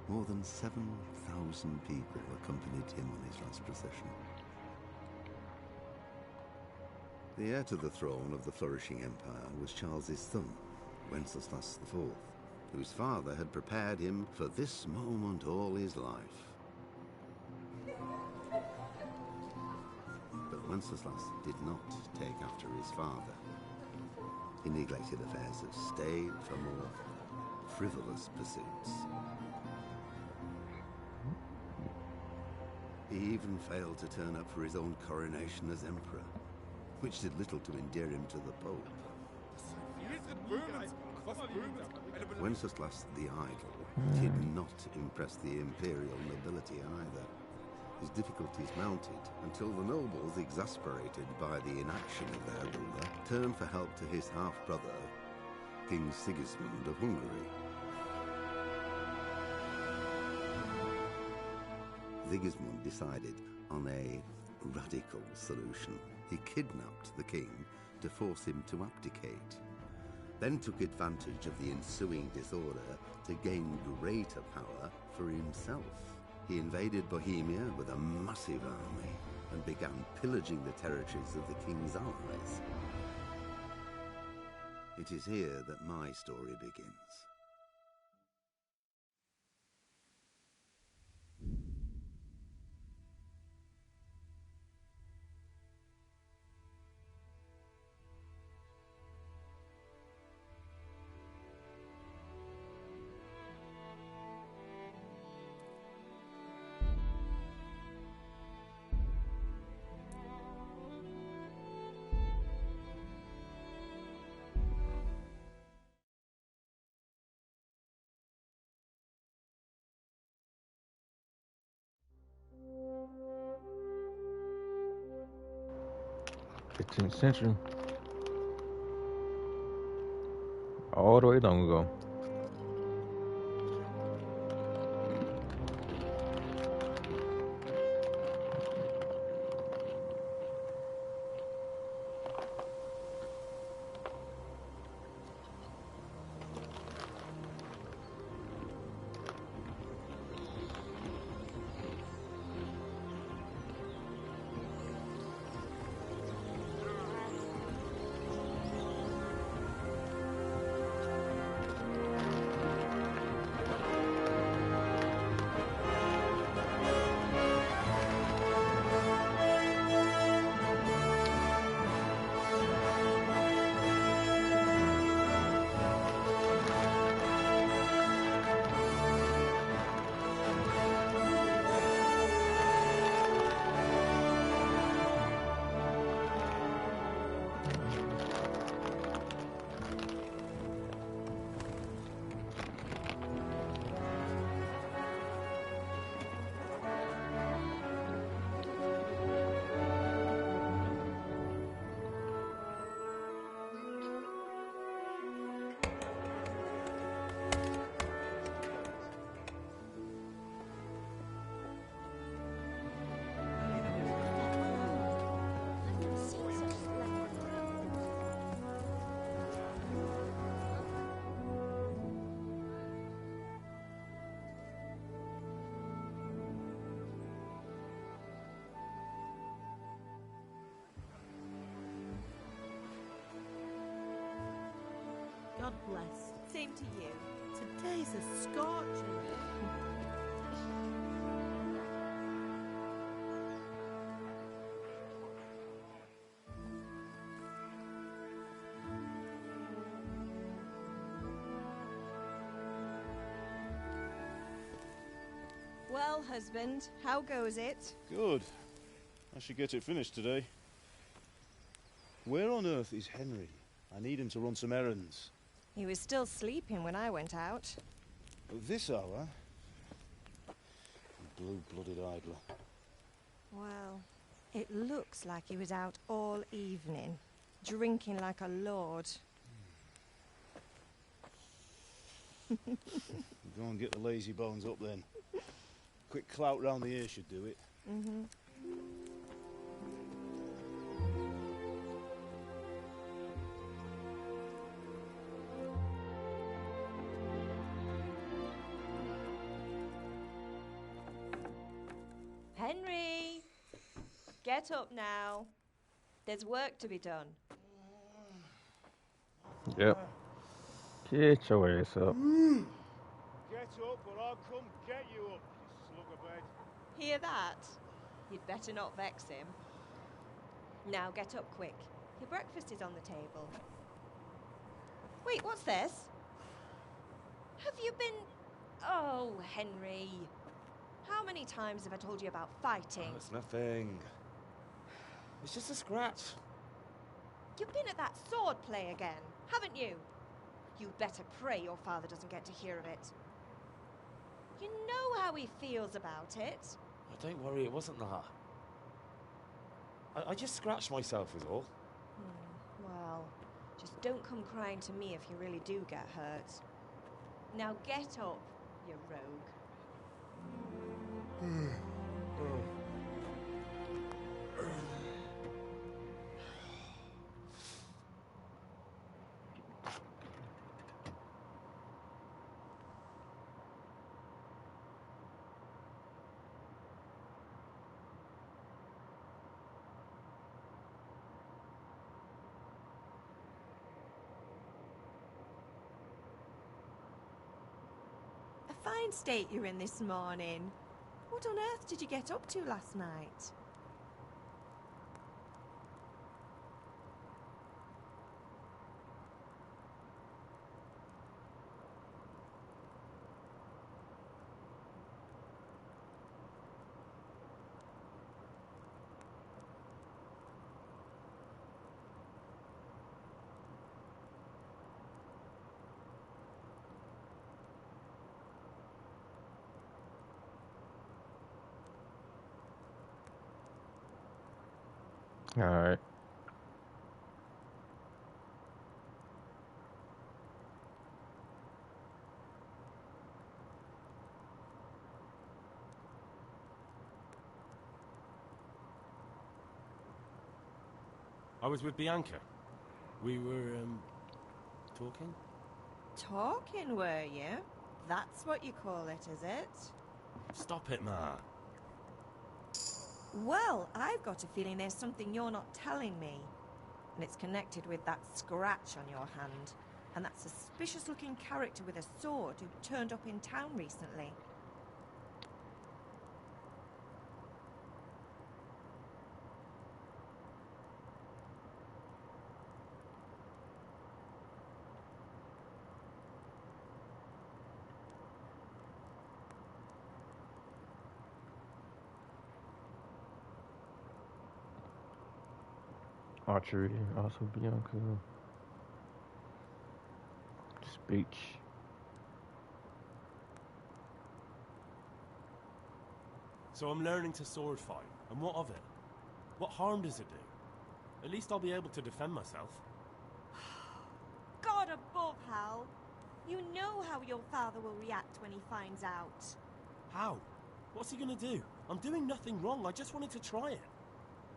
More than 7,000 people accompanied him on his last procession. The heir to the throne of the flourishing empire was Charles's son, Wenceslas IV, whose father had prepared him for this moment all his life. But Wenceslas did not take after his father. He neglected affairs of state for more frivolous pursuits. He even failed to turn up for his own coronation as emperor, which did little to endear him to the Pope. Wenceslas the Idle did not impress the imperial nobility either. His difficulties mounted until the nobles, exasperated by the inaction of their ruler, turned for help to his half-brother, King Sigismund of Hungary. Sigismund decided on a radical solution. He kidnapped the king to force him to abdicate, then took advantage of the ensuing disorder to gain greater power for himself. He invaded Bohemia with a massive army and began pillaging the territories of the king's allies. It is here that my story begins. '15th century. All the way long ago. God bless. Same to you. Today's a scorcher. Well, husband, how goes it? Good. I should get it finished today. Where on earth is Henry? I need him to run some errands. He was still sleeping when I went out. At this hour? Blue-blooded idler. Well, it looks like he was out all evening, drinking like a lord. Go and get the lazy bones up then. Quick clout round the ear should do it. Mm-hmm. Henry! Get up now. There's work to be done. Yep. Get your ass up. Get up or I'll come get you up, you slug of bed. Hear that? You'd better not vex him. Now get up quick. Your breakfast is on the table. Wait, what's this? Have you been... Oh, Henry. How many times have I told you about fighting? Oh, it's nothing. It's just a scratch. You've been at that sword play again, haven't you? You'd better pray your father doesn't get to hear of it. You know how he feels about it. Oh, don't worry, it wasn't that. I just scratched myself is all. Well, just don't come crying to me if you really do get hurt. Now get up, you rogue. A fine state you're in this morning. What on earth did you get up to last night? Alright. I was with Bianca. We were, talking? Talking, were you? That's what you call it, is it? Stop it, Ma. Well, I've got a feeling there's something you're not telling me. And it's connected with that scratch on your hand. And that suspicious-looking character with a sword who turned up in town recently. Archery, also Bianca. Speech. So I'm learning to sword fight, and what of it? What harm does it do? At least I'll be able to defend myself. God above, Hal. You know how your father will react when he finds out. How? What's he gonna do? I'm doing nothing wrong, I just wanted to try it.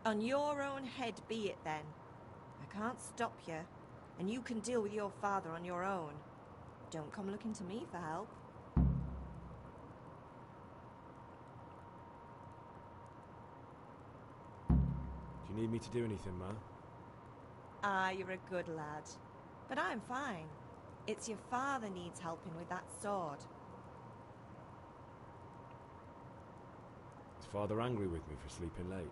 On your own head be it then. I can't stop you, and you can deal with your father on your own. Don't come looking to me for help. Do you need me to do anything, Ma? Ah, you're a good lad. But I'm fine. It's your father needs helping with that sword. Is Father angry with me for sleeping late?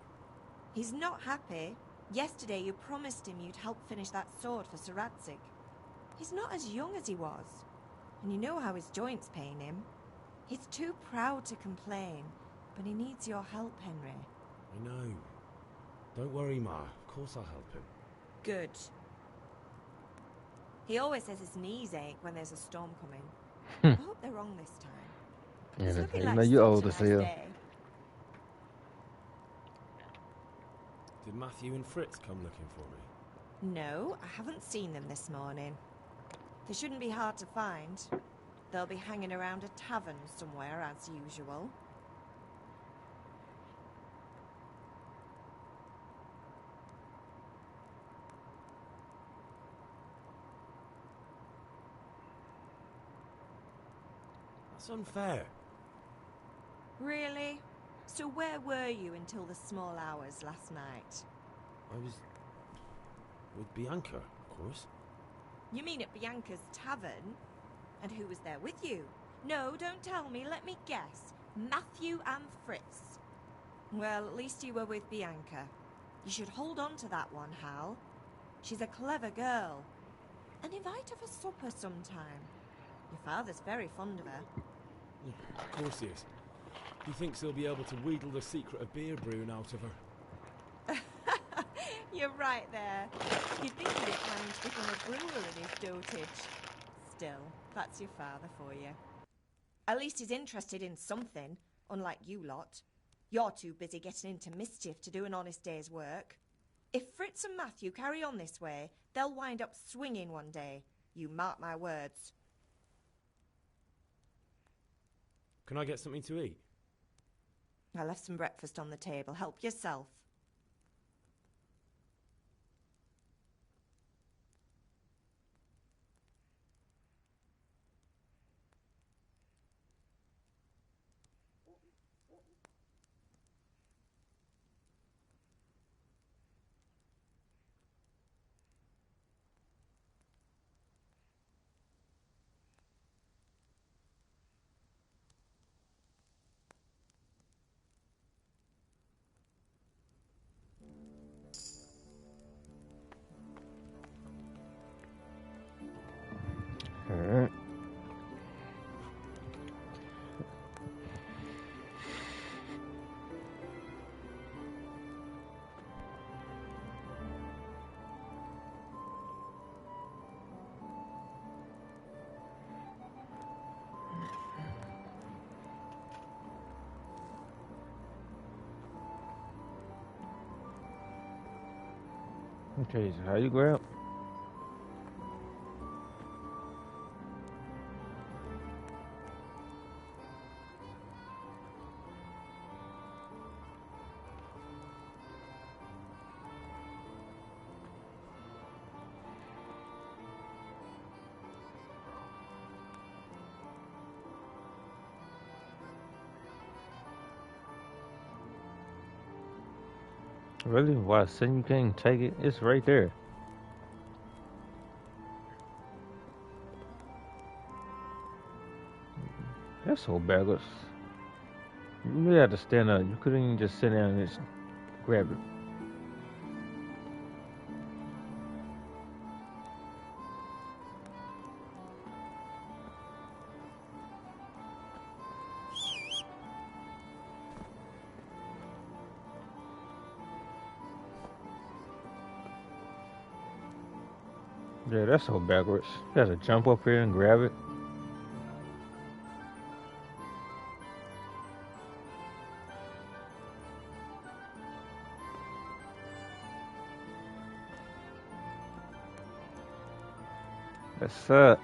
He's not happy. Yesterday you promised him you'd help finish that sword for Sir Radzig. He's not as young as he was. And you know how his joints pain him. He's too proud to complain, but he needs your help, Henry. I know. Don't worry, Ma. Of course I'll help him. Good. He always says his knees ache when there's a storm coming. I hope they're wrong this time. It's looking like you such old a as nice hell. day. Did Matthew and Fritz come looking for me? No, I haven't seen them this morning. They shouldn't be hard to find. They'll be hanging around a tavern somewhere as usual. That's unfair. Really? So where were you until the small hours last night? I was with Bianca, of course. You mean at Bianca's tavern? And who was there with you? No, don't tell me, let me guess. Matthew and Fritz. Well, at least you were with Bianca. You should hold on to that one, Hal. She's a clever girl. And invite her for supper sometime. Your father's very fond of her. Yeah, of course he is. He thinks he'll be able to wheedle the secret of beer brewing out of her. You're right there. You'd think he'd be planning to become a brewer in his dotage. Still, that's your father for you. At least he's interested in something, unlike you lot. You're too busy getting into mischief to do an honest day's work. If Fritz and Matthew carry on this way, they'll wind up swinging one day. You mark my words. Can I get something to eat? I left some breakfast on the table. Help yourself. Alright. Okay, so how you grab? Really? Why, saying you can't take it? It's right there. That's so backwards. You really had to stand up. You couldn't even just sit down and just grab it. Yeah, that's so backwards. You gotta jump up here and grab it. That's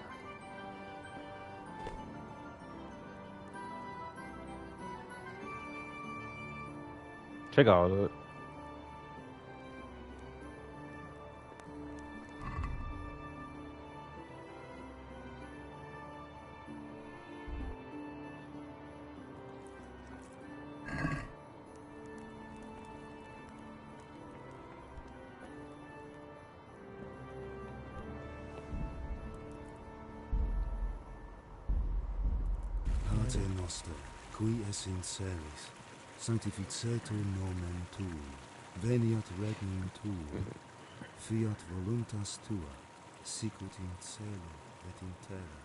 Check all of it. Pater noster, qui es in celis, sanctificetur nomen tuum, veniat regnum tuum, fiat voluntas tua, sicut in cielo et in terra.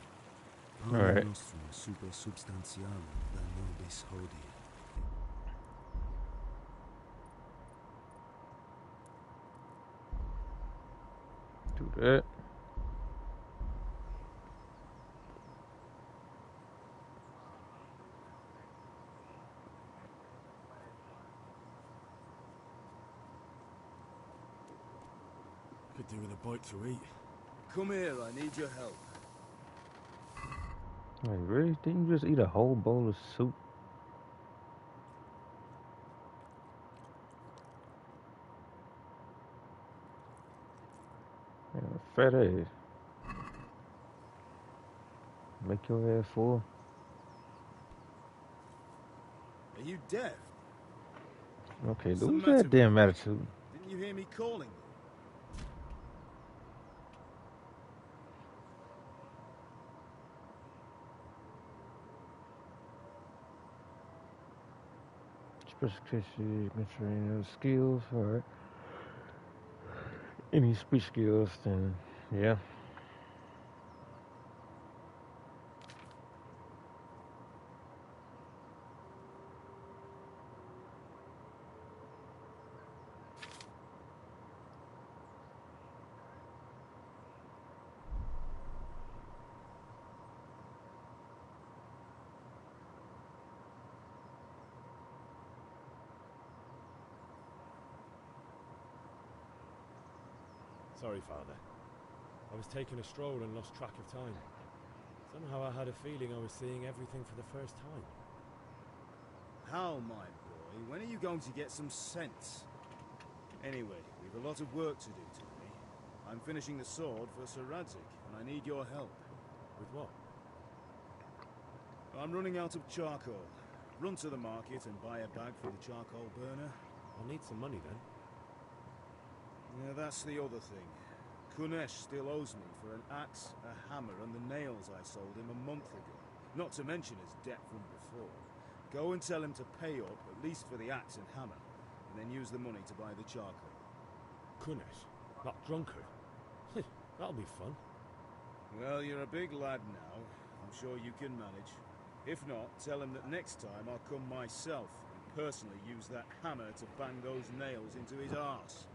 Panem Alright. nostrum super substantialem da nobis hodie. Do that. Could do with a bite to eat. Come here, I need your help. Like, really? Didn't you just eat a whole bowl of soup? Yeah, fat ass. Make your ass full. Are you deaf? Okay, What's the lose matter that damn with you? attitude. Didn't you hear me calling you? Specification, mentoring skills, alright. Any speech skills, then yeah. Sorry, Father. I was taking a stroll and lost track of time. Somehow I had a feeling I was seeing everything for the first time. How, my boy? When are you going to get some sense? Anyway, we've a lot of work to do today. I'm finishing the sword for Sir Radzik, and I need your help. With what? I'm running out of charcoal. Run to the market and buy a bag for the charcoal burner. I'll need some money then. Yeah, that's the other thing. Kunesh still owes me for an axe, a hammer, and the nails I sold him a month ago. Not to mention his debt from before. Go and tell him to pay up, at least for the axe and hammer, and then use the money to buy the charcoal. Kunesh? That drunkard? That'll be fun. Well, you're a big lad now. I'm sure you can manage. If not, tell him that next time I'll come myself and personally use that hammer to bang those nails into his arse.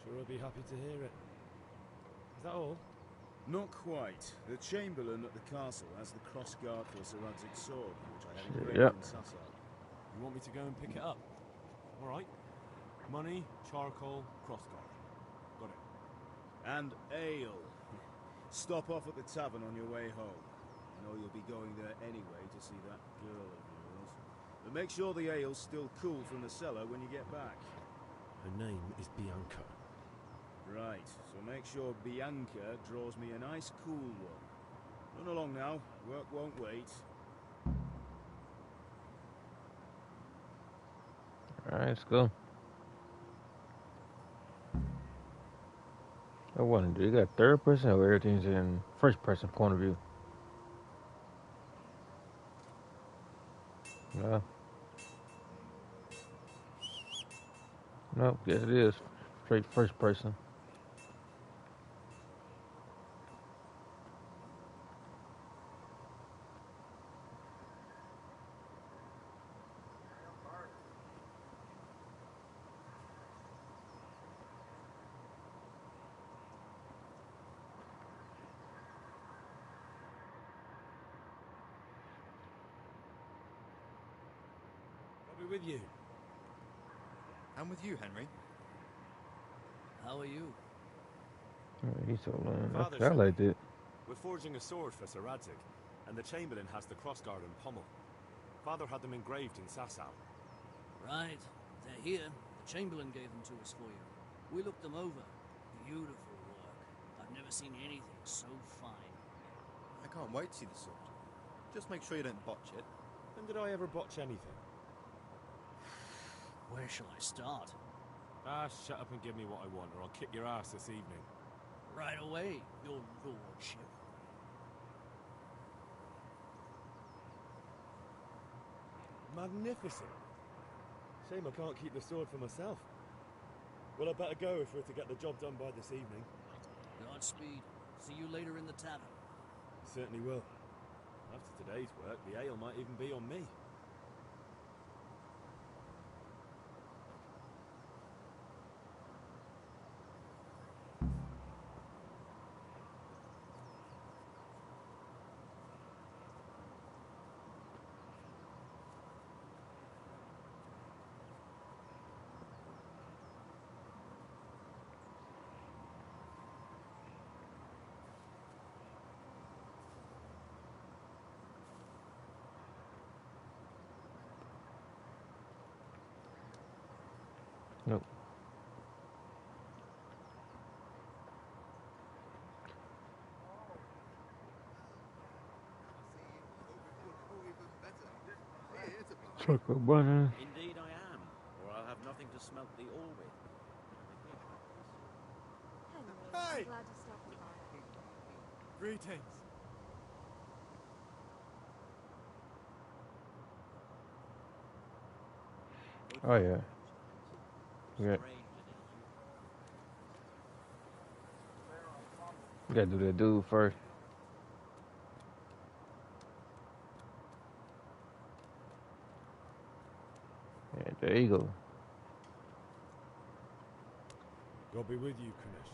Sure, I'll be happy to hear it. Is that all? Not quite. The Chamberlain at the castle has the crossguard for Sir Radzig's sword, which I had engraved in Sasau. You want me to go and pick it up? All right. Money, charcoal, crossguard. Got it. And ale. Stop off at the tavern on your way home. I know you'll be going there anyway to see that girl of yours. But make sure the ale's still cool from the cellar when you get back. Her name is Bianca. Right, so make sure Bianca draws me a nice cool one. Run along now, work won't wait. Alright, let's go. I wonder, you got third person or everything's in first person point of view? No. Nope, guess it is straight first person. I'll be with you. I'm with you, Henry. How are you? He's so long. Father I sent like me. it. We're forging a sword for Sir Radzik, and the Chamberlain has the crossguard and pommel. Father had them engraved in Sasau. Right. They're here. The Chamberlain gave them to us for you. We looked them over. Beautiful work. I've never seen anything so fine. I can't wait to see the sword. Just make sure you don't botch it. When did I ever botch anything? Where shall I start? Ah, shut up and give me what I want, or I'll kick your ass this evening. Right away, your lordship. Magnificent. Shame I can't keep the sword for myself. Well, I better go if we're to get the job done by this evening. Godspeed. See you later in the tavern. Certainly will. After today's work, the ale might even be on me. Nope. Chocolate butter. Indeed I am, or I'll have nothing Glad you stopped by. Greetings. Oh yeah. Yeah. You gotta do that dude first. Yeah, there you go. God be with you, Kunish.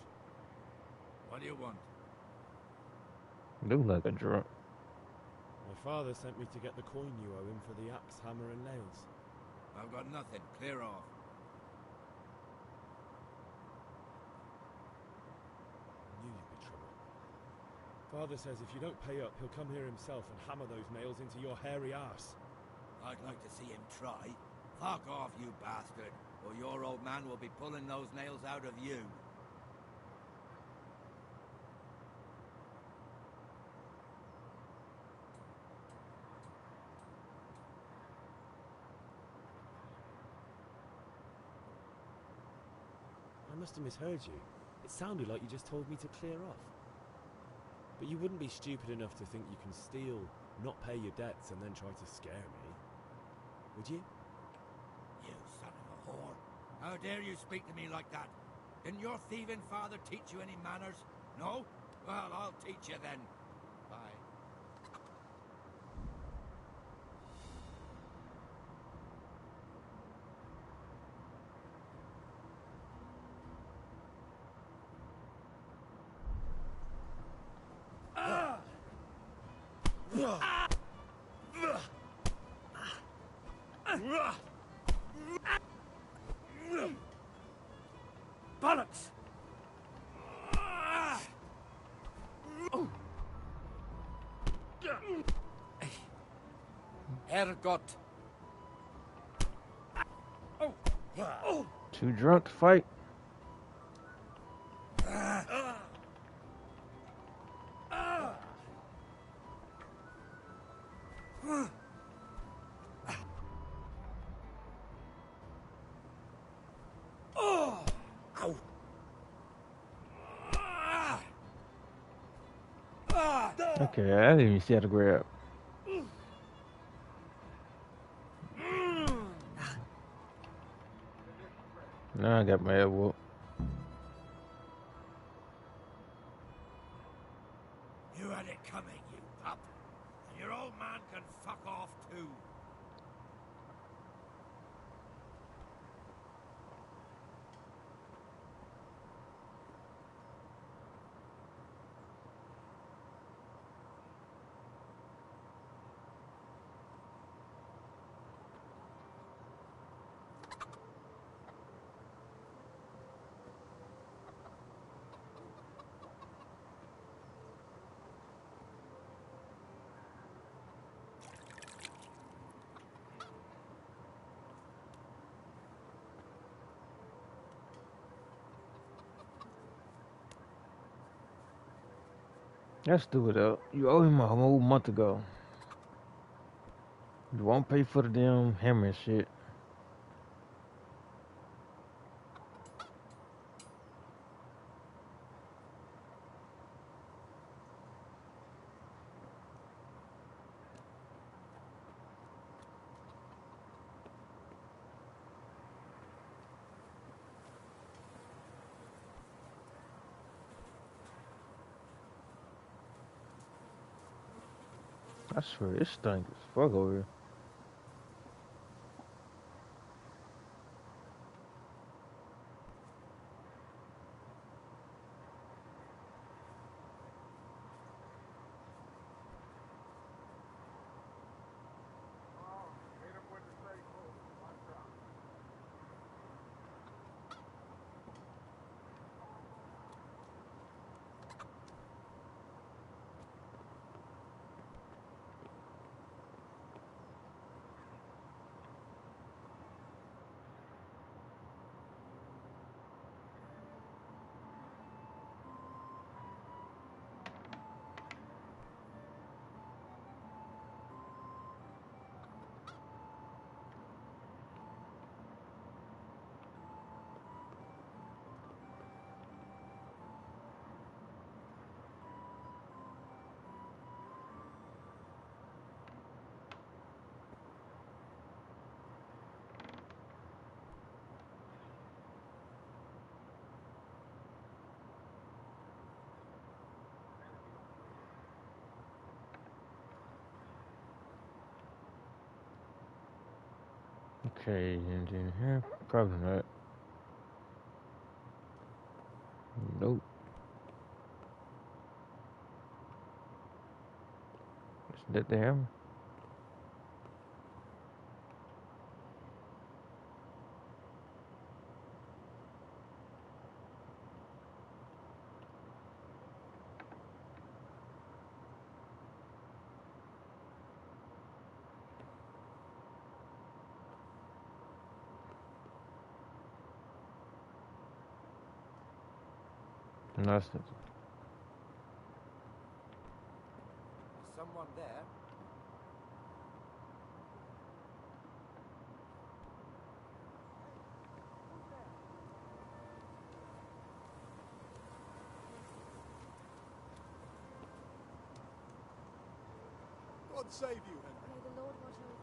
What do you want? Look like a drunk. My father sent me to get the coin you owe him for the axe, hammer, and nails. I've got nothing. Clear off. I knew you'd be trouble. Father says if you don't pay up, he'll come here himself and hammer those nails into your hairy arse. I'd like to see him try. Fuck off, you bastard, or your old man will be pulling those nails out of you. I must have misheard you. It sounded like you just told me to clear off. But you wouldn't be stupid enough to think you can steal, not pay your debts, and then try to scare me. Would you? You son of a whore. How dare you speak to me like that? Didn't your thieving father teach you any manners? No? Well, I'll teach you then. Bye. Bollocks! Herrgott. Too drunk to fight. Okay, I didn't even see how to grab. Now I got my elbow. You had it coming, you pup. And your old man can fuck off too. That's stupid though. You owe him a whole month ago. You won't pay for the damn hammer and shit. I swear, it stunk as fuck over here. Okay, and in here, probably not. Nope. Is that the hammer? No, that's not. Is someone there? God save you, Henry. May the Lord watch over you.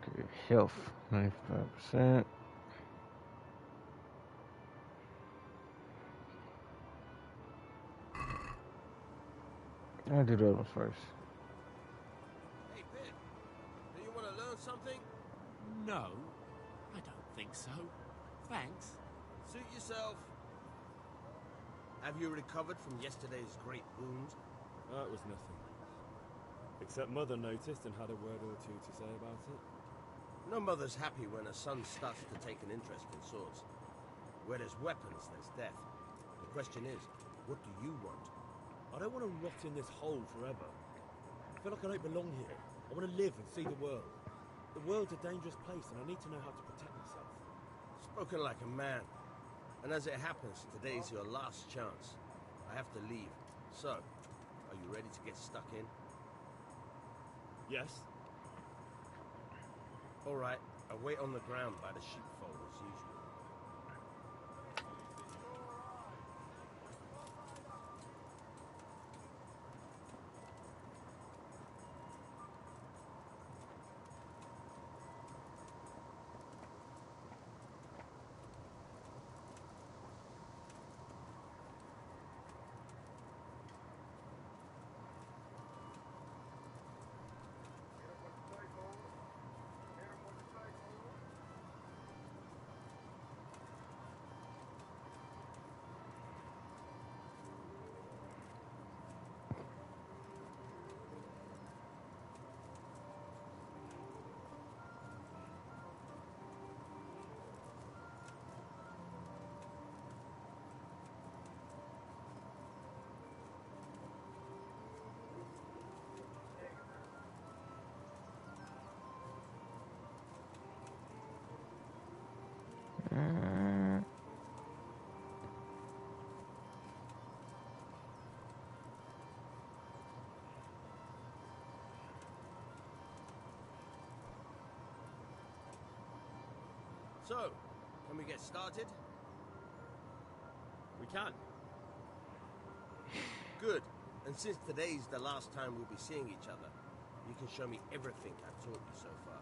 Okay, health, 95%. I'll do those ones first. Hey, Pip, do you want to learn something? No, I don't think so. Thanks. Suit yourself. Have you recovered from yesterday's great wound? That was nothing. Except Mother noticed and had a word or two to say about it. No mother's happy when her son starts to take an interest in swords. Where there's weapons, there's death. The question is, what do you want? I don't want to rot in this hole forever. I feel like I don't belong here. I want to live and see the world. The world's a dangerous place and I need to know how to protect myself. Spoken like a man. And as it happens, today's your last chance. I have to leave. So, are you ready to get stuck in? Yes. All right, I'll wait on the ground by the sheepfold as usual. So, can we get started? We can. Good. And since today's the last time we'll be seeing each other, you can show me everything I've taught you so far.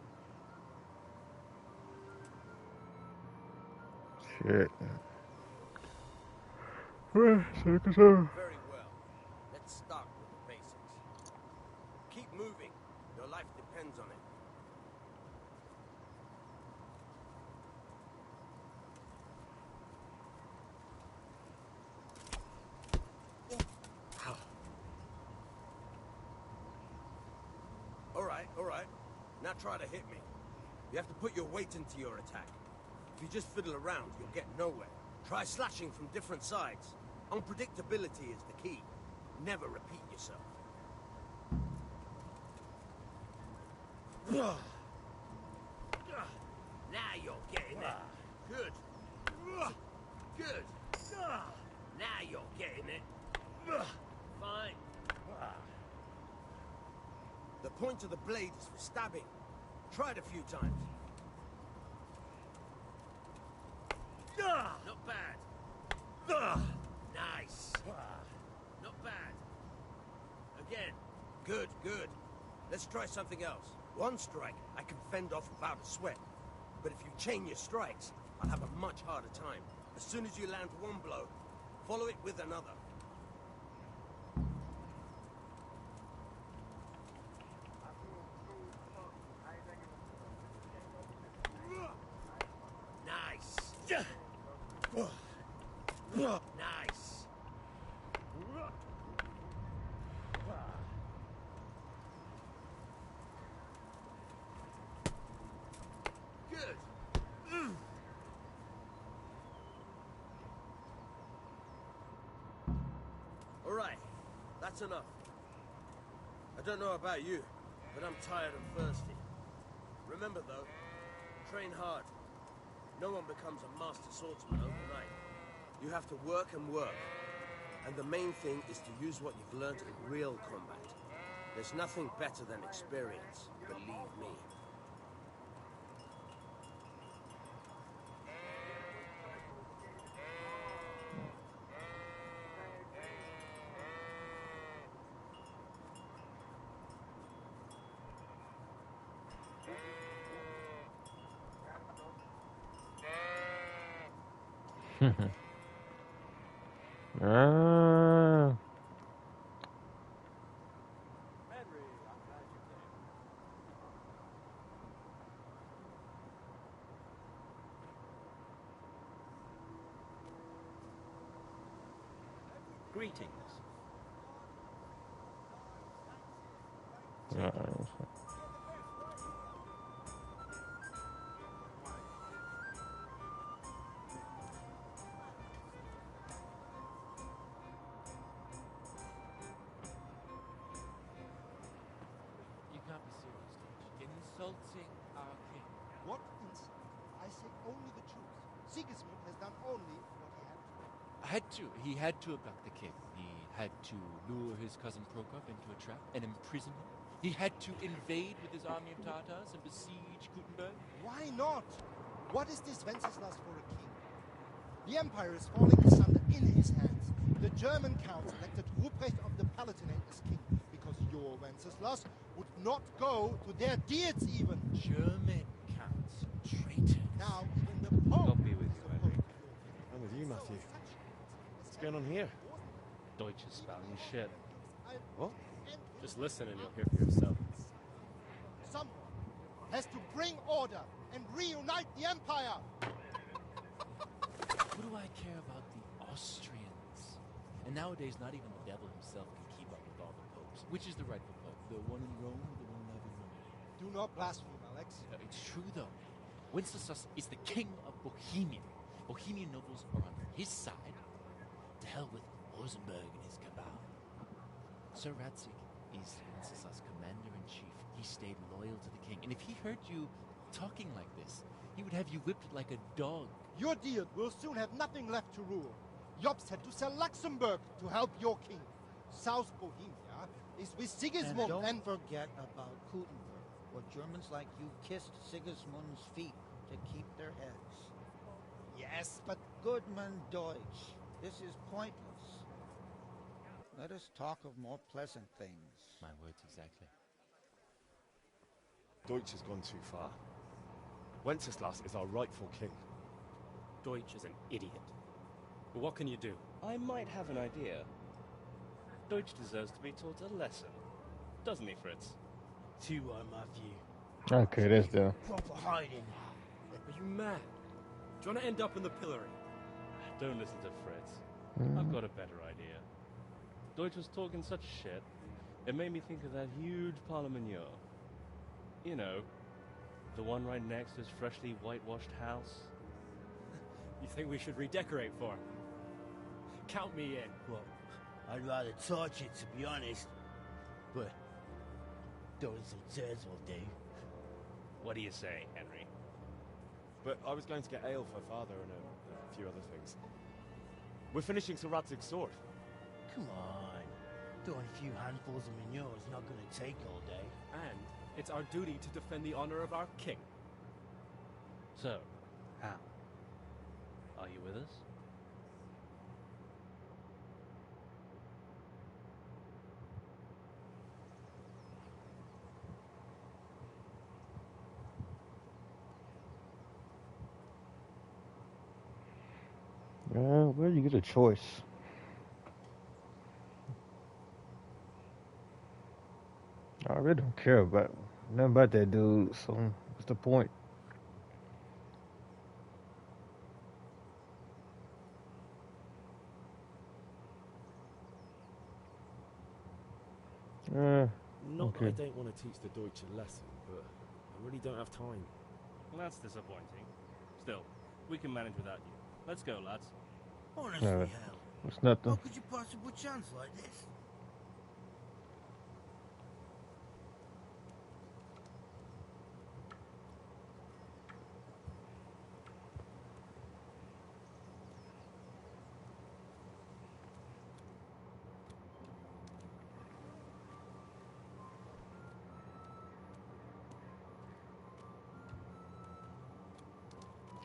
Shit. Very well. Let's start with the basics. Keep moving. Your life depends on it. All right. Now try to hit me. You have to put your weight into your attack. If you just fiddle around, you'll get nowhere. Try slashing from different sides. Unpredictability is the key. Never repeat yourself. Now you're getting it. Good. Good. Now you're getting it. Fine. The point of the blade is for stabbing. Try it a few times. Not Good, good. Let's try something else. One strike, I can fend off without a sweat. But if you chain your strikes, I'll have a much harder time. As soon as you land one blow, follow it with another. Nice. Nice. Good. All right, that's enough. I don't know about you, but I'm tired and thirsty. Remember though, train hard. No one becomes a master swordsman overnight. You have to work and work. And the main thing is to use what you've learned in real combat. There's nothing better than experience, believe me. Ah. Greetings. You can't be serious, insulting our king. What insult? I say only the truth. Sigismund has done only what he had to. He had to abduct the king. He had to lure his cousin Prokop into a trap and imprison him. He had to invade with his army of Tartars and besiege Gutenberg. Why not? What is this Wenceslas for a king? The empire is falling asunder in his hands. The German counts elected Ruprecht of the Palatinate as king because your Wenceslas would not go to their deeds even. German counts, traitors. Now even the Pope. God be with you, Henry. I'm with you, Matthew. What's going on here? Deutsch is spouting shit. What? Just listen and you'll hear for yourself. Someone has to bring order and reunite the empire. What do I care about the Austrians? And nowadays, not even the devil himself can keep up with all the popes. Which is the rightful pope? The one in Rome or the one live in Rome? Do not blaspheme, Alex. It's true, though. Wenceslas is the king of Bohemia. Bohemian nobles are on his side. To hell with Rosenberg and his cabal. Sir Radzig is Wenceslas' commander-in-chief. He stayed loyal to the king. And if he heard you talking like this, he would have you whipped like a dog. Your deal will soon have nothing left to rule. Jobst had to sell Luxembourg to help your king. South Bohemia is with Sigismund And don't forget about Gutenberg, where Germans like you kissed Sigismund's feet to keep their heads. Yes, but Goodman Deutsch, this is pointless. Let us talk of more pleasant things. My words exactly. Deutsch has gone too far. Wenceslas is our rightful king. Deutsch is an idiot. But what can you do? I might have an idea. Deutsch deserves to be taught a lesson. Doesn't he, Fritz? Too right, Matthew. Okay, that's done. Proper hiding. Are you mad? Do you want to end up in the pillory? Don't listen to Fritz. I've got a better idea. Deutsch was talking such shit, it made me think of that huge parliament. You know, the one right next to his freshly whitewashed house. You think we should redecorate for him? Count me in. Well, I'd rather torch it, to be honest. But throwing some turds will do. What do you say, Henry? But I was going to get ale for father and a few other things. We're finishing Sir Radzig's sword. Come on. Throwing a few handfuls of manure is not going to take all day. And it's our duty to defend the honor of our king. So, how? Are you with us? Well, you get a choice. I really don't care about nothing about that dude, so what's the point? Not that I Okay. don't want to teach the Deutsch a lesson, but I really don't have time. Well, that's disappointing. Still, we can manage without you. Let's go, lads. Honestly, hell. It's nothing. How could you possibly chance like this?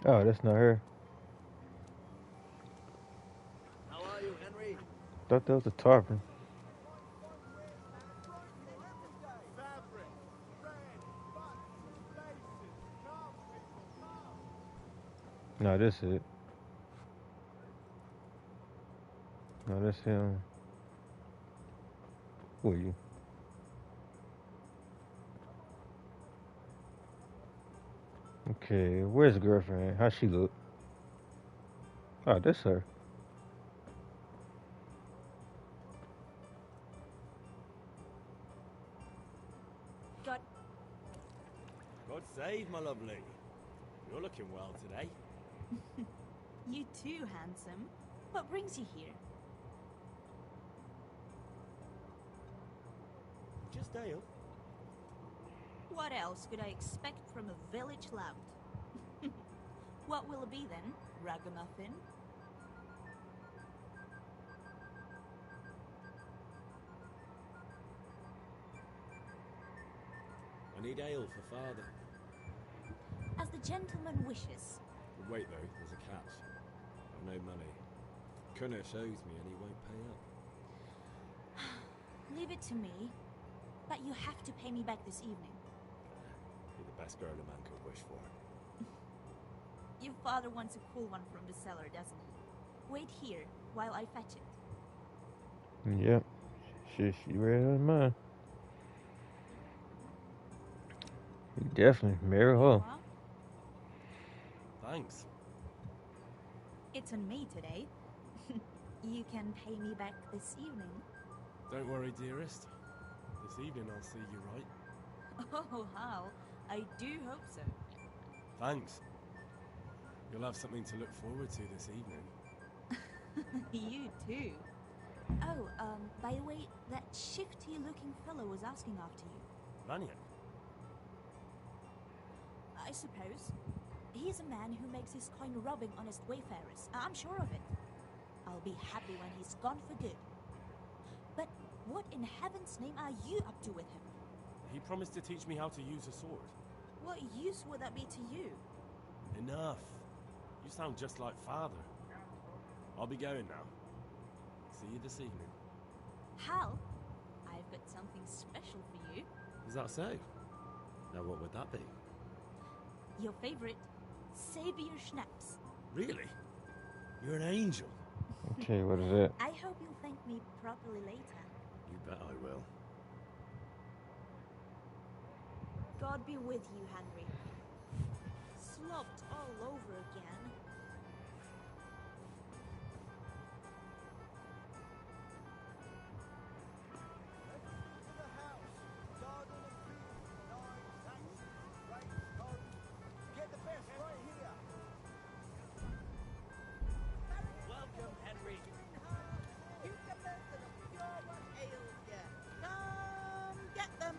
Oh, that's not her. How are you, Henry? Thought that was a tarpon. No, this is it. No, that's him. Who are you? Okay, where's the girlfriend? How she look? Oh, that's her. God. God save, my lovely. You're looking well today. You too, handsome. What brings you here? Just Dale. What else could I expect from a village lout? What will it be then? Ragamuffin? I need ale for father. As the gentleman wishes. But wait though, there's a catch. I've no money. Cunner shows me and he won't pay up. Leave it to me. But you have to pay me back this evening. You're the best girl a man could wish for. Your father wants a cool one from the cellar, doesn't he? Wait here while I fetch it. Yep. She read her mind. You definitely marry her. Aw, Thanks. it's on me today. You can pay me back this evening. Don't worry, dearest. This evening I'll see you right. Oh, how? I do hope so. Thanks. You'll have something to look forward to this evening. You too. Oh, by the way, that shifty-looking fellow was asking after you. Vanya? I suppose. He's a man who makes his coin robbing honest wayfarers. I'm sure of it. I'll be happy when he's gone for good. But what in heaven's name are you up to with him? He promised to teach me how to use a sword. What use would that be to you? Enough. You sound just like father. I'll be going now. See you this evening. Hal, I've got something special for you. Is that so? Now what would that be? Your favorite, Savior Schnapps. Really? You're an angel. Okay, what is that? I hope you'll thank me properly later. You bet I will. God be with you, Henry. Slopped all over again. Welcome, Henry. You commanded them pure what ails ya. Come get them.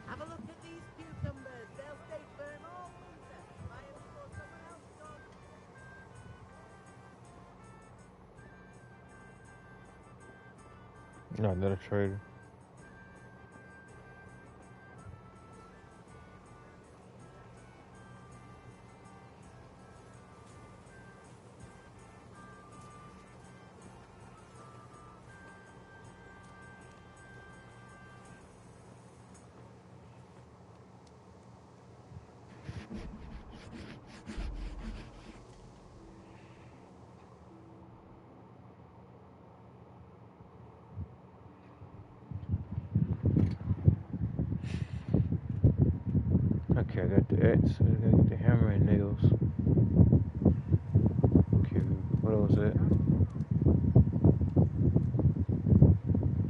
Have a look at these cucumbers. They'll stay firm all winter. Buy them for someone else, John. No, another trader. Okay, I got the X. I gotta get the hammer and nails. Okay, what else is that?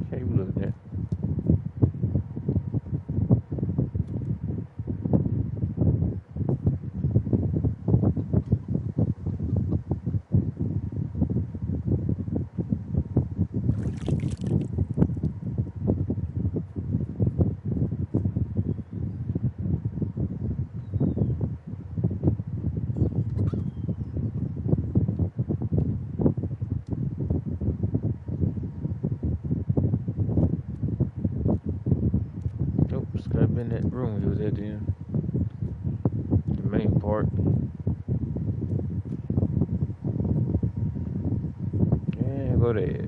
Okay, we looking at. Nope, just gotta be in that room he was at then. The main part. And go there.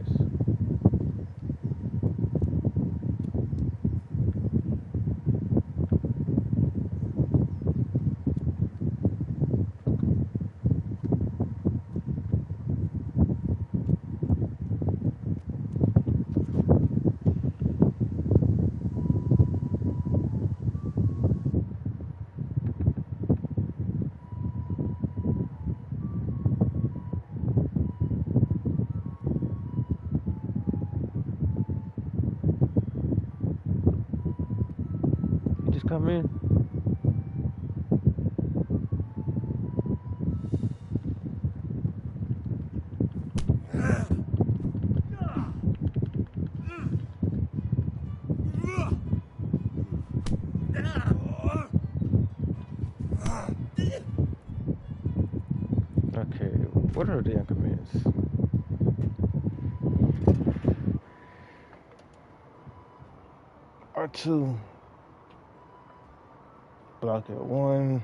You just come in. Okay, what are the increments? R2. Block at 1.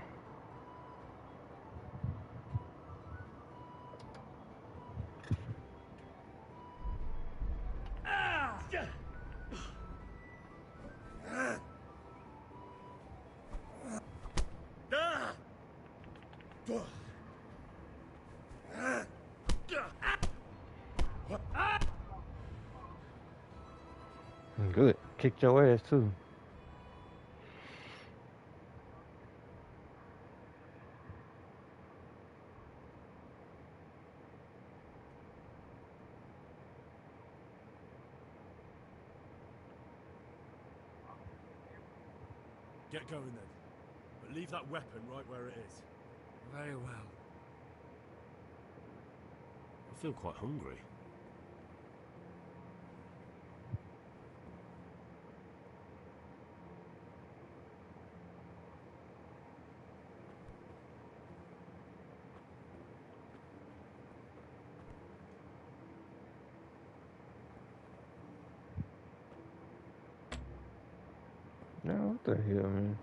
Good. Kicked your ass too. Get going then. But leave that weapon right where it is. Very well. I feel quite hungry. No, what the hell, man?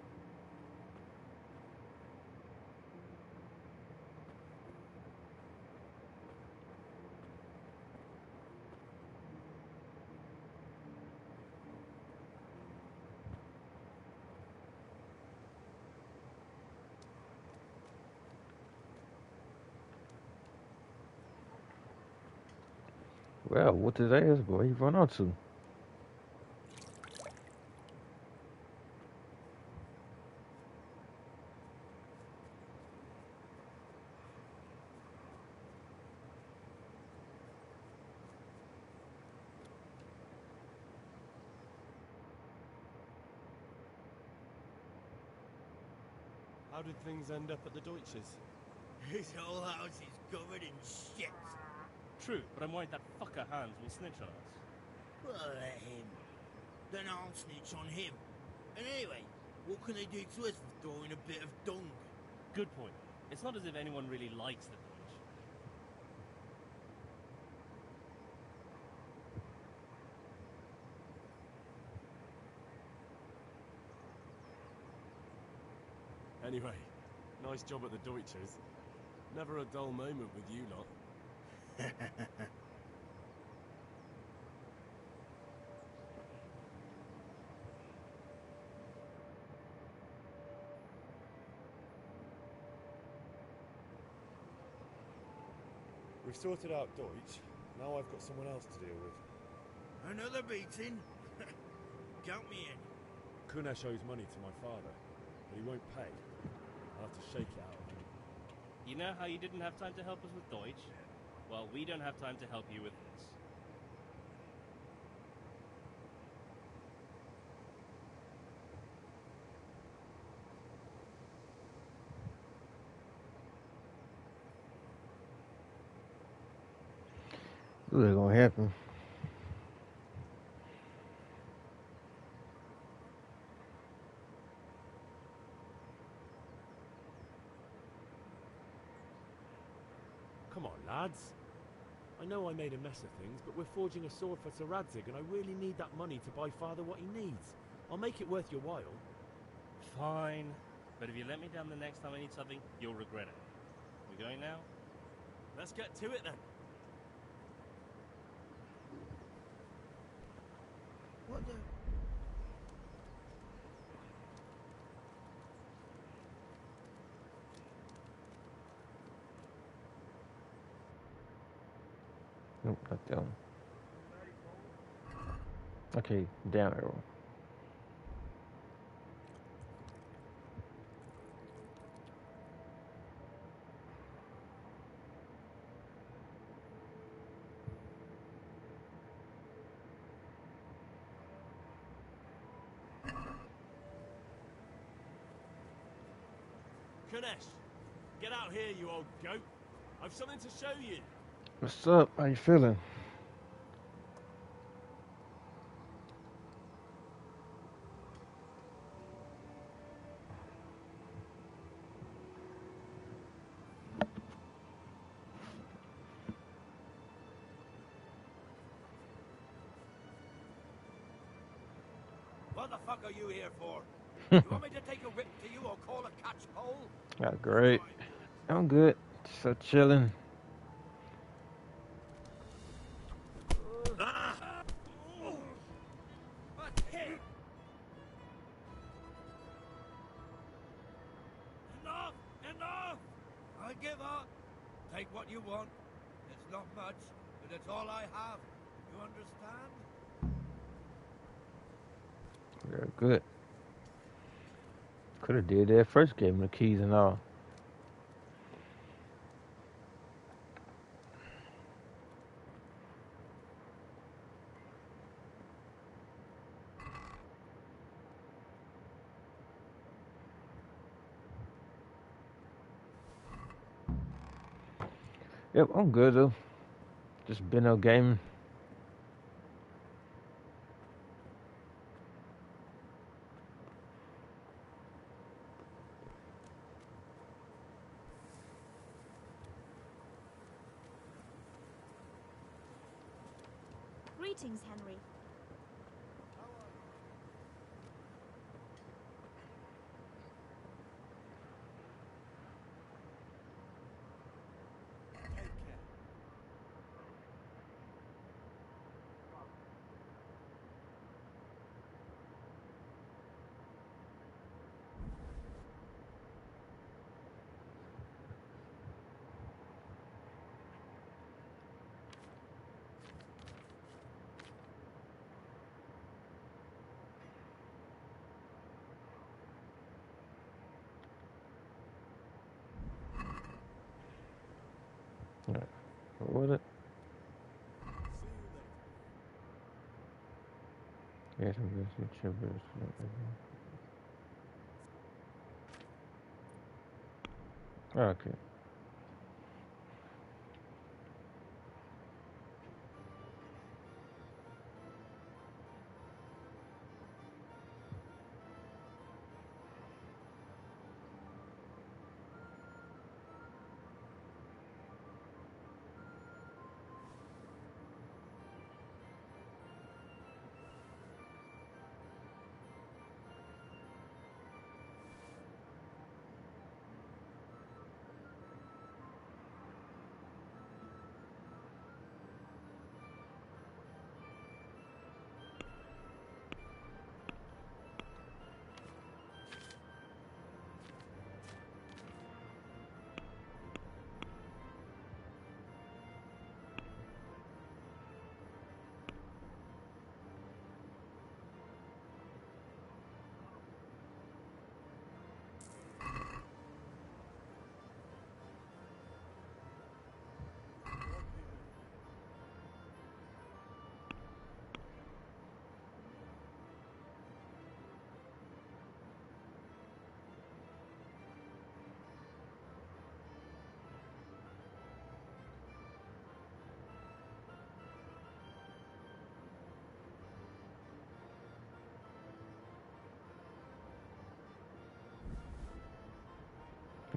Well, what did that ass boy he run out to? How did things end up at the Deutsches? His whole house is covered in shit. True, but I'm worried that fucker Hans will snitch on us. Well, let him. Then I'll snitch on him. And anyway, what can they do to us for throwing a bit of dung? Good point. It's not as if anyone really likes the Deutsch. Anyway, nice job at the Deutsches. Never a dull moment with you lot. We've sorted out Deutsch. Now I've got someone else to deal with. Another beating? Count me in. Kunesh owes money to my father. he won't pay. I'll have to shake it out of him. You know how you didn't have time to help us with Deutsch? Well, we don't have time to help you with this. What's gonna happen? Come on, lads. I know I made a mess of things, but we're forging a sword for Sir Radzig, and I really need that money to buy Father what he needs. I'll make it worth your while. Fine. But if you let me down the next time I need something, you'll regret it. We going now? Let's get to it then. What the? Nope, not down. Okay, down arrow. Kanesh, get out here, you old goat. I've something to show you. What's up? How you feeling? What the fuck are you here for? You want me to take a whip to you or call a catch pole? Yeah, great. I'm good. So chilling. Enough! Enough! I give up. Take what you want. It's not much, but it's all I have. You understand? Very good. Could have did that first, gave him the keys and all. Yep, I'm good though. Just been out gaming. Greetings, Henry. Alright, what it? Yes, I'm just chippers. Okay.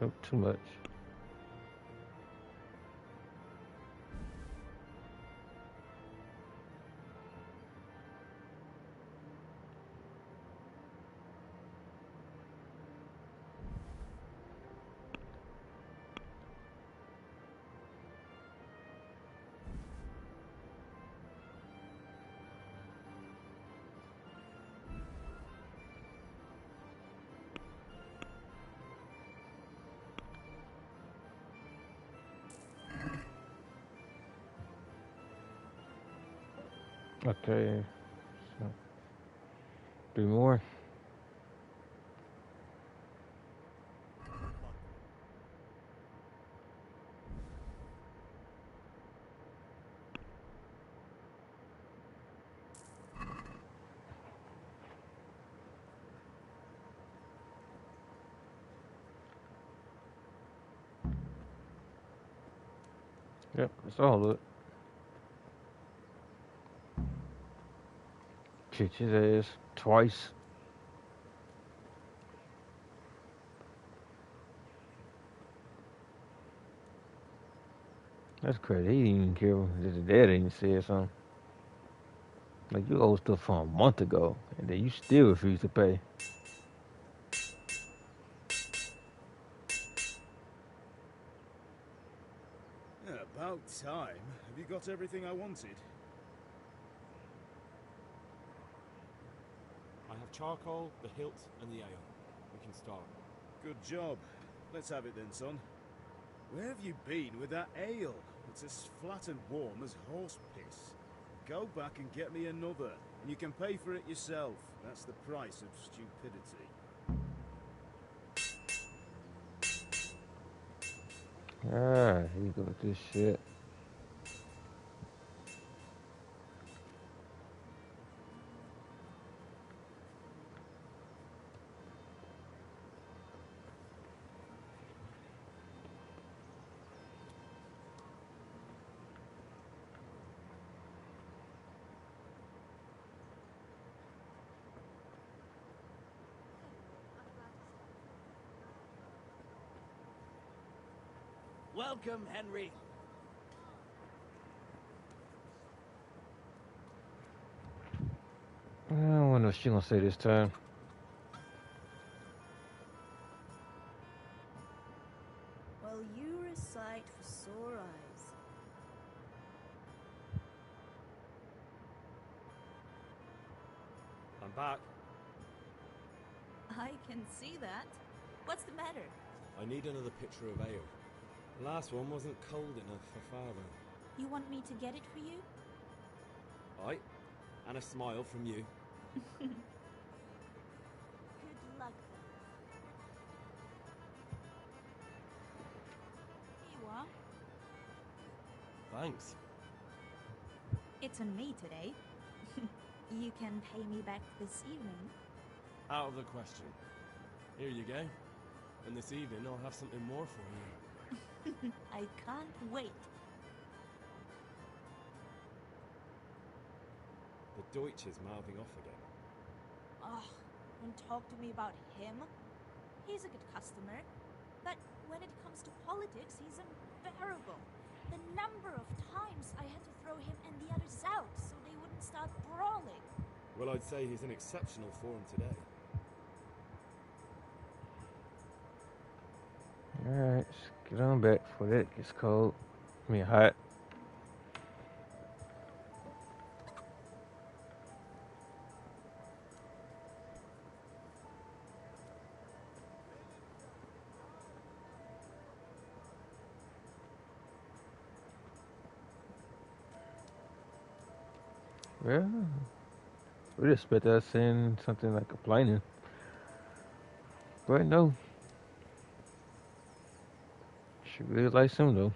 Nope, too much. Okay. So, 3 more. Yep, that's all of it. Kicked his ass twice. That's crazy. He didn't even care that the dad didn't say something. Like, you owe stuff from a month ago, and then you still refuse to pay. Yeah, about time. Have you got everything I wanted? I have charcoal, the hilt, and the ale. We can start. Good job. Let's have it then, son. Where have you been with that ale? It's as flat and warm as horse piss. Go back and get me another, and you can pay for it yourself. That's the price of stupidity. Ah, here you go with this shit. Welcome, Henry. I wonder what she gonna say this time. Well, you're a sight for sore eyes. I'm back. I can see that. What's the matter? I need another pitcher of ale. The last one wasn't cold enough for father. You want me to get it for you? Aye. And a smile from you. Good luck, then. Here you are. Thanks. It's on me today. You can pay me back this evening. Out of the question. Here you go. And this evening I'll have something more for you. I can't wait. The Deutsch is mouthing off again. Oh, don't talk to me about him. He's a good customer. But when it comes to politics, he's unbearable. The number of times I had to throw him and the others out so they wouldn't start brawling. Well, I'd say he's in exceptional form today. Alright, let's get on back before that gets cold. I mean, hot. Well, we'd expect us saying something like complaining. But no. She really likes him, though.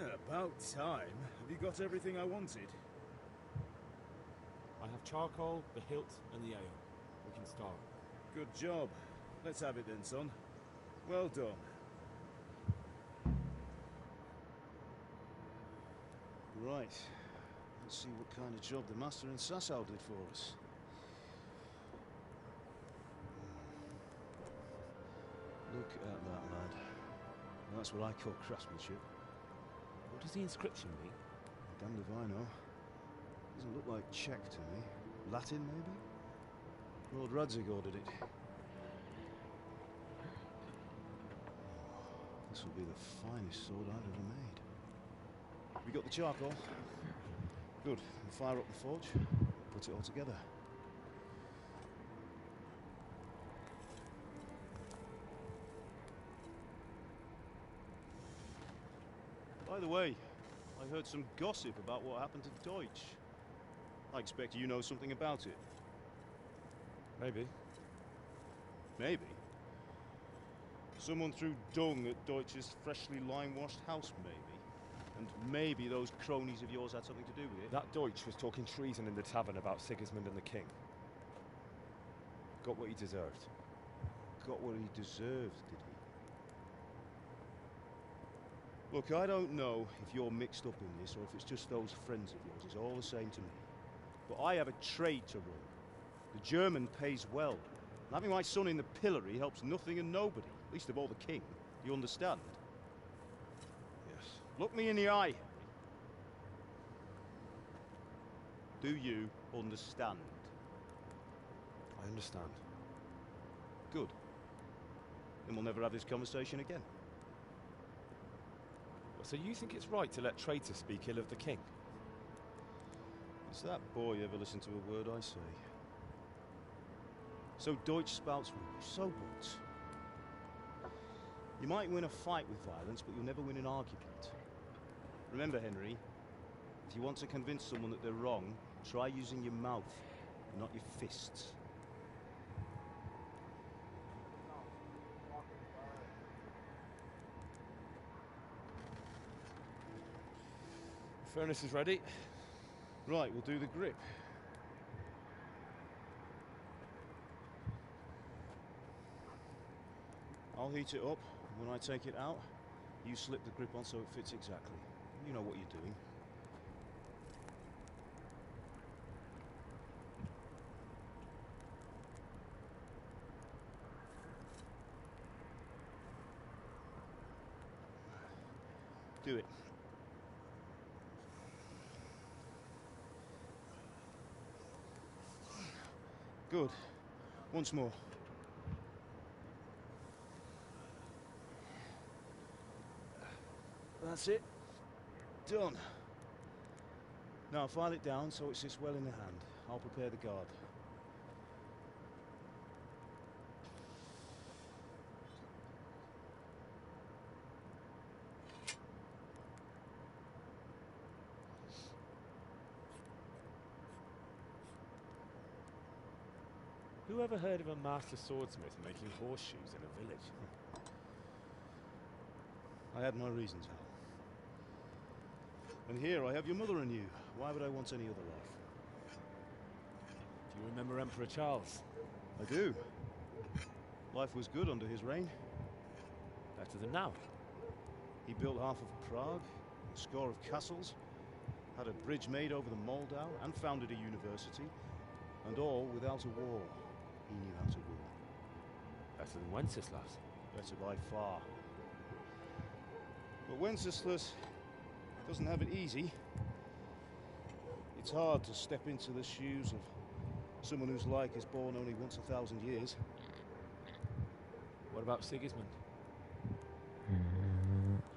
Yeah, about time. Have you got everything I wanted? I have charcoal, the hilt, and the ale. We can start. Good job. Let's have it then, son. Well done. Right. Let's see what kind of job the master in Sasau did for us. Look at that, lad. That's what I call craftsmanship. What does the inscription mean? Damned if I know. Doesn't look like Czech to me. Latin, maybe? Lord Radzig ordered it. This will be the finest sword I've ever made. We got the charcoal? Good. We'll fire up the forge, put it all together. By the way, I heard some gossip about what happened to Deutsch. I expect you know something about it. Maybe. Maybe? Someone threw dung at Deutsch's freshly lime-washed house, maybe? And maybe those cronies of yours had something to do with it? That Deutsch was talking treason in the tavern about Sigismund and the king. Got what he deserved. Got what he deserved, did he? Look, I don't know if you're mixed up in this or if it's just those friends of yours. It's all the same to me. But I have a trade to run. The German pays well. And having my son in the pillory helps nothing and nobody, least of all the king. You understand? Yes. Look me in the eye. Do you understand? I understand. Good. Then we'll never have this conversation again. So you think it's right to let traitors speak ill of the king? Does that boy ever listen to a word I say? So Deutsch spouts with you. So what? You might win a fight with violence, but you'll never win an argument. Remember, Henry, if you want to convince someone that they're wrong, try using your mouth, not your fists. Furnace is ready. Right, we'll do the grip. I'll heat it up, and when I take it out, you slip the grip on so it fits exactly. You know what you're doing. Do it. Good. Once more. That's it. Done. Now file it down so it sits well in the hand. I'll prepare the guard. Who ever heard of a master swordsmith making horseshoes in a village? I had my reasons, Hal. And here I have your mother and you. Why would I want any other life? Do you remember Emperor Charles? I do. Life was good under his reign. Better than now. He built half of Prague, a score of castles, had a bridge made over the Moldau, and founded a university, and all without a war. He knew how to rule. Better than Wenceslas. Better by far. But Wenceslas doesn't have it easy. It's hard to step into the shoes of someone whose like is born only once 1,000 years. What about Sigismund?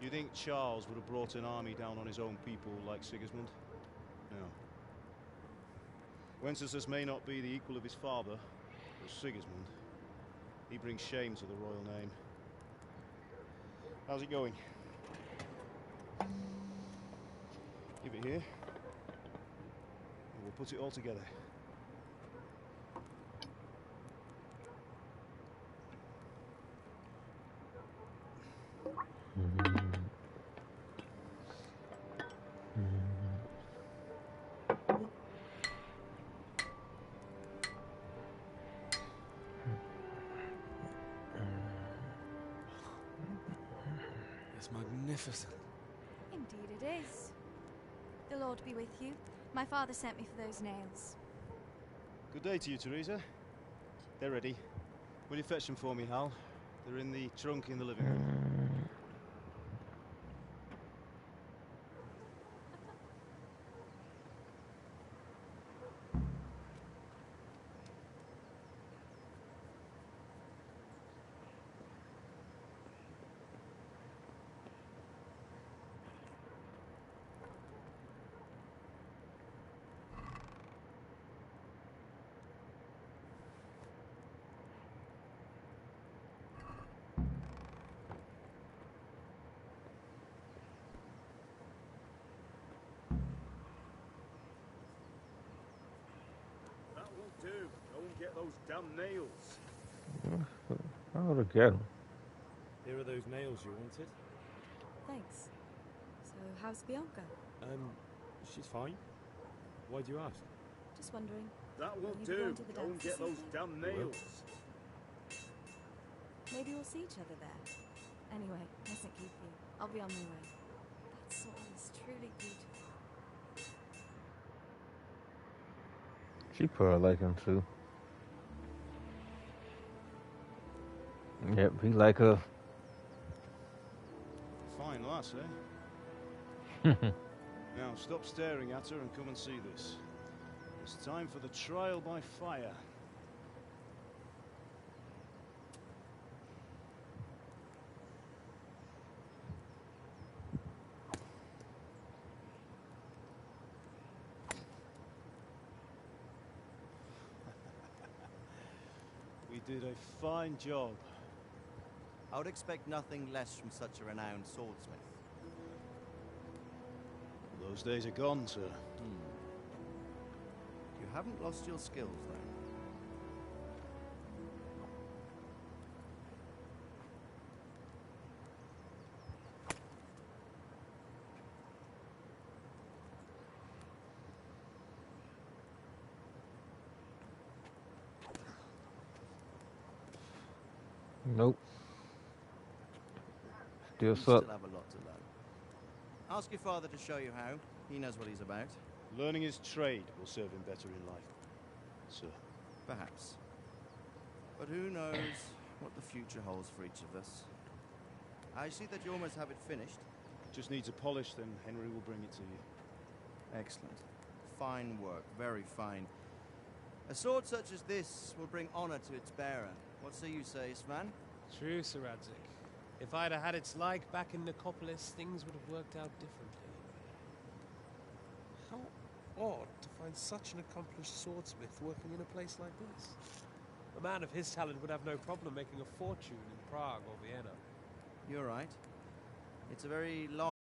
You think Charles would have brought an army down on his own people like Sigismund? No. Wenceslas may not be the equal of his father, but Sigismund, he brings shame to the royal name. How's it going? Give it here, and we'll put it all together. It's magnificent. Indeed it is. The Lord be with you. My father sent me for those nails. Good day to you, Teresa. They're ready. Will you fetch them for me, Hal? They're in the trunk in the living room. Do. Go and get those damn nails. I ought to get them. Here are those nails you wanted. Thanks. So, how's Bianca? She's fine. Why do you ask? Just wondering. That Will won't you be do. going to the Go and dance get this those evening? damn nails. Maybe we'll see each other there. Anyway, mustn't keep you. I'll be on my way. That sword is truly beautiful. She probably like him too. Yep, he like her. Fine lass, eh? Now stop staring at her and come and see this. It's time for the trial by fire. We did a fine job. I would expect nothing less from such a renowned swordsmith. Those days are gone, sir. You haven't lost your skills, though. Nope. Still You suck. still have a lot to learn. Ask your father to show you how. He knows what he's about. Learning his trade will serve him better in life, sir. Perhaps. But who knows what the future holds for each of us. I see that you almost have it finished. Just needs a polish, then Henry will bring it to you. Excellent. Fine work. Very fine. A sword such as this will bring honor to its bearer. What say you, Svan? True, Sir Radzik. If I'd have had its like back in Nicopolis, things would have worked out differently. How odd to find such an accomplished swordsmith working in a place like this. A man of his talent would have no problem making a fortune in Prague or Vienna. You're right. It's a very long